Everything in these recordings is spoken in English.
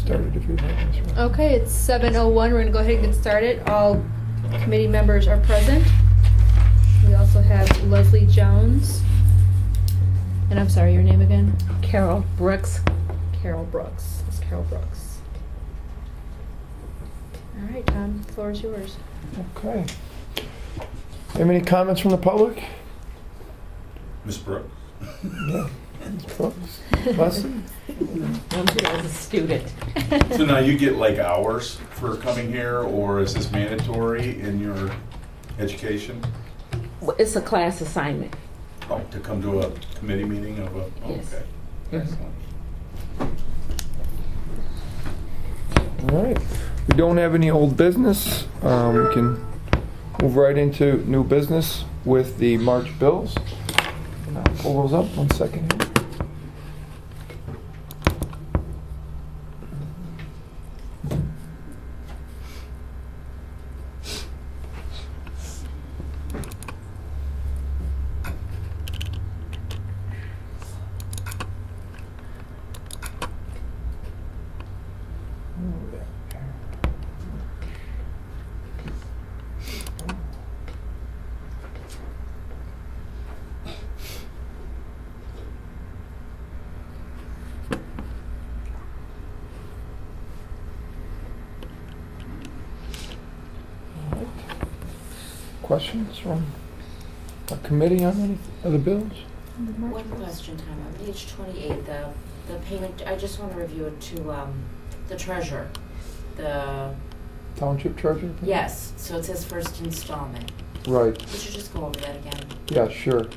started if you have this. Right. Okay, it's 7:01. We're going to go ahead and get started. All committee members are present. We also have Leslie Jones. And I'm sorry, your name again? Carol Brooks. Carol Brooks. It's Carol Brooks. All right, Tom, the floor is yours. Okay. Have any comments from the public? Ms. Brooks? Yeah. Ms. Brooks. Leslie? I'm here as a student. So now you get like hours for coming here, or is this mandatory in your education? It's a class assignment. Oh, to come to a committee meeting of a, oh, Yes. okay. Mhm. Excellent. All right. We don't have any old business. We can move right into new business with the March bills. And I'll pull those up 1 second here. Questions from our committee on any of the bills? One question, Tom. On page 28, the payment, I just want to review it to the treasurer. The Township treasurer? Yes, so it says first installment. Right. Would you just go over that again? Yeah, sure.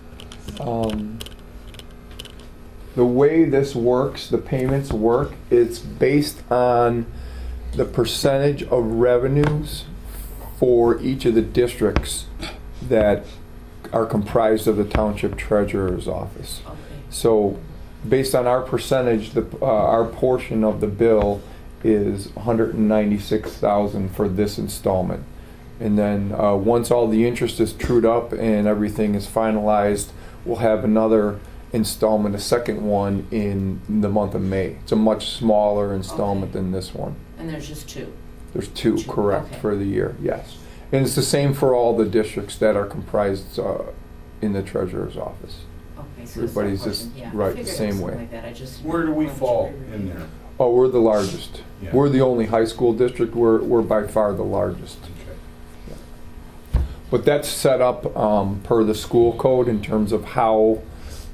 The way this works, the payments work, it's based on the percentage of revenues for each of the districts that are comprised of the township treasurer's office. Okay. So based on our percentage, our portion of the bill is $196,000 for this installment. And then once all the interest is trued up and everything is finalized, we'll have another installment, a second one in the month of May. It's a much smaller installment than this one. And there's just two? There's two, correct, okay. for the year, yes. And it's the same for all the districts that are comprised in the treasurer's office. Okay, so Everybody's it's just yeah. right I the figured it same was way. something like that. I just Where do we wanted to fall review in it. there? Oh, we're the largest. Yeah. We're the only high school district. We're by far the largest. Okay. But that's set up per the school code in terms of how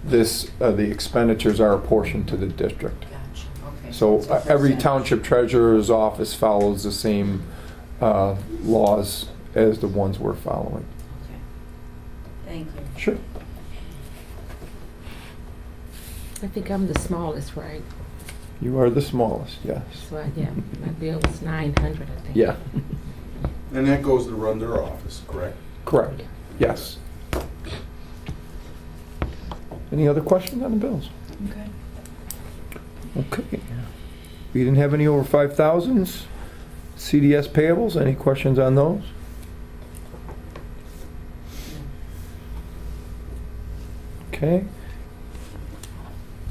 the expenditures are apportioned to the district. Gotcha, okay. So it's a every percentage. township treasurer's office follows the same laws as the ones we're following. Okay. Thank you. Sure. I think I'm the smallest, right? You are the smallest, yes. So yeah, my bill was 900, I think. Yeah. And that goes to run their office, correct? Correct. Yes. Any other questions on the bills? Okay. Okay. We didn't have any over 5,000s. CDS payables, any questions on those? Okay.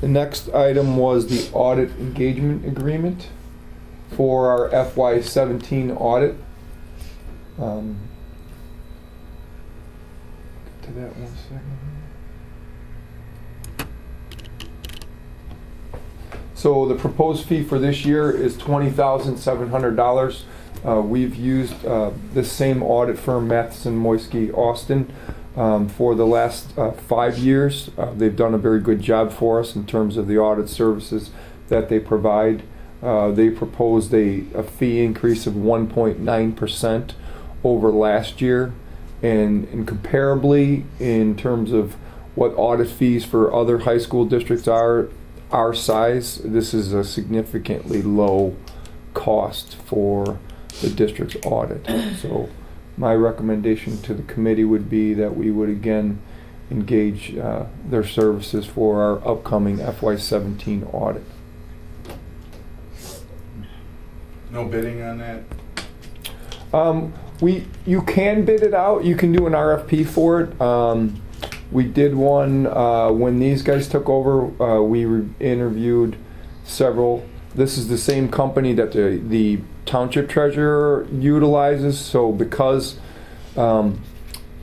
The next item was the audit engagement agreement for our FY17 audit. Get to that 1 second. So the proposed fee for this year is $20,700. We've used this same audit firm, Matheson, Moisky, Austin, for the last 5 years. They've done a very good job for us in terms of the audit services that they provide. They proposed a fee increase of 1.9% over last year. And comparably, in terms of what audit fees for other high school districts are, our size, this is a significantly low cost for the district's audit. So my recommendation to the committee would be that we would again engage their services for our upcoming FY17 audit. No bidding on that? You can bid it out. You can do an RFP for it. We did one when these guys took over. We interviewed several This is the same company that the township treasurer utilizes, so because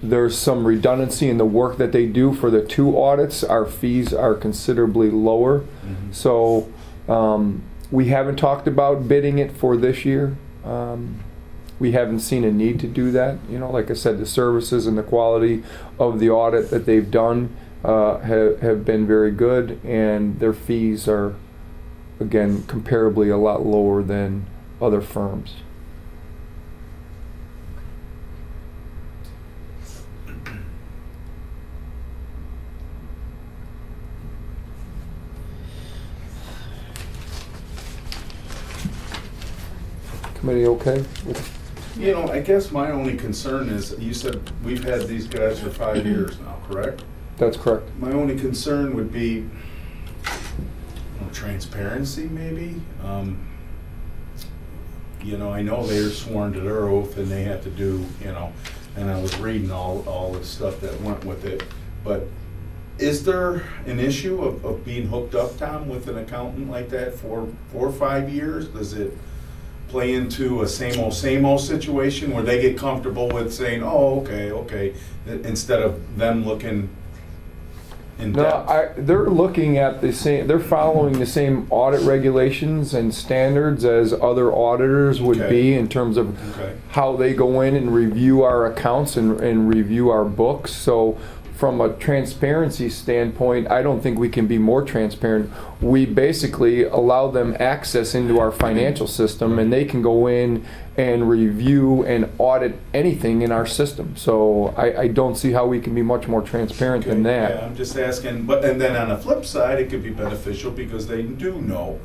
there's some redundancy in the work that they do for the 2 audits, our fees are considerably lower. Mhm. So we haven't talked about bidding it for this year. We haven't seen a need to do that. You know, like I said, the services and the quality of the audit that they've done have been very good, and their fees are, again, comparably a lot lower than other firms. Committee okay with? You know, I guess my only concern is, you said we've had these guys for 5 years now, correct? That's correct. My only concern would be transparency, maybe. You know, I know they're sworn to their oath and they have to do, you know, and I was reading all the stuff that went with it. But is there an issue of being hooked up, Tom, with an accountant like that for 4 or 5 years? Does it play into a same old situation where they get comfortable with saying, oh, okay, instead of them looking in depth? No, they're looking at the same, they're following the same audit regulations and standards as other auditors would Okay. be in terms of Okay. how they go in and review our accounts and review our books. So from a transparency standpoint, I don't think we can be more transparent. We basically allow them access into our financial system, and they can go in and review and audit anything in our system. So I don't see how we can be much more transparent than that. Yeah, I'm just asking, and then on the flip side, it could be beneficial because they do know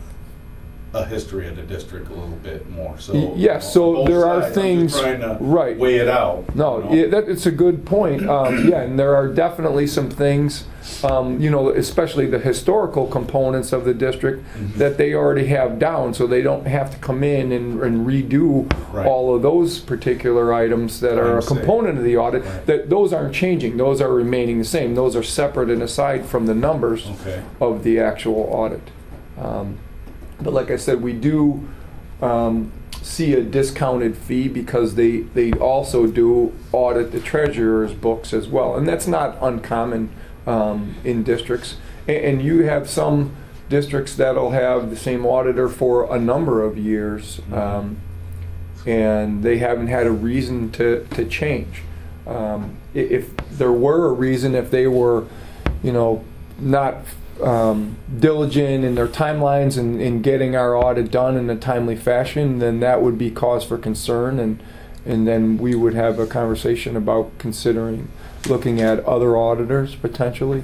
a history of the district a little bit more, so. Yes, so both there are sides. I'm things, just trying to right. weigh it out. No, you know? yeah, it's a good point. Yeah, and there are definitely some things, you know, especially the historical components of the district Mhm. that they already have down, so they don't have to come in and redo Right. all of those particular items that are a Items, say. component of the audit. Right. That those aren't changing; those are remaining the same. Those are separate and aside from the numbers Okay. of the actual audit. But like I said, we do see a discounted fee because they also do audit the treasurer's books as well. And that's not uncommon in districts. And you have some districts that'll have the same auditor for a number of years, and they haven't had a reason to change. If there were a reason, if they were, you know, not diligent in their timelines and in getting our audit done in a timely fashion, then that would be cause for concern, and then we would have a conversation about considering looking at other auditors potentially.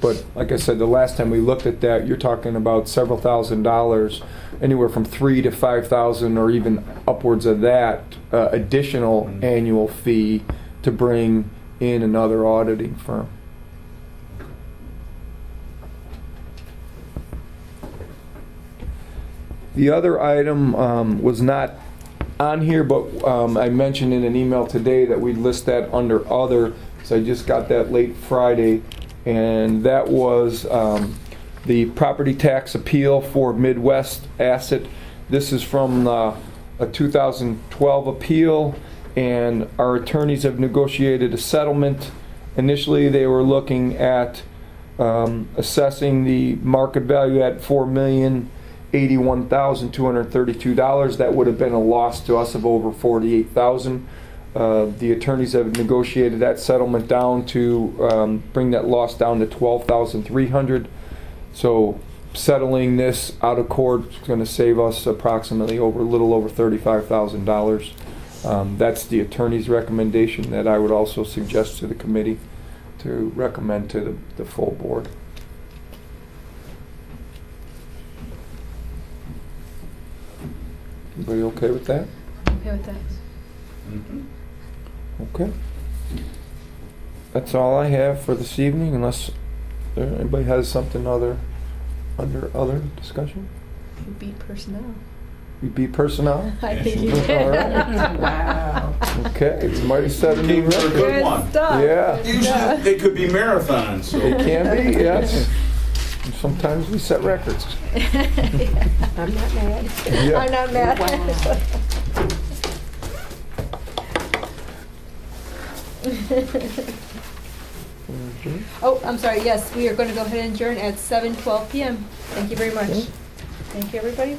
But like I said, the last time we looked at that, you're talking about several $1,000s, anywhere from $3,000 to $5,000, or even upwards of that additional annual fee to bring in another auditing firm. The other item was not on here, but I mentioned in an email today that we'd list that under other, so I just got that late Friday, and that was the property tax appeal for Midwest Asset. This is from a 2012 appeal, and our attorneys have negotiated a settlement. Initially, they were looking at assessing the market value at $4,081,232. That would have been a loss to us of over $48,000. The attorneys have negotiated that settlement down to bring that loss down to $12,300. So settling this out of court is going to save us approximately a little over $35,000. That's the attorney's recommendation that I would also suggest to the committee to recommend to the full board. Everybody okay with that? Okay with that. Mhm. Okay. That's all I have for this evening, unless anybody has something under other discussion. You beat personnel. We beat personnel? I think you All did. right. Wow. Okay, somebody set a new Came for a record. good one. stuff. Yeah. Usually it could be marathons, so. It can be, yes. Sometimes we set records. I'm not mad. Yeah. I'm not mad. Wow. Mhm. Oh, I'm sorry, yes, we are going to go ahead and adjourn at 7:12 PM. Thank you very much. Okay. Thank you, everybody.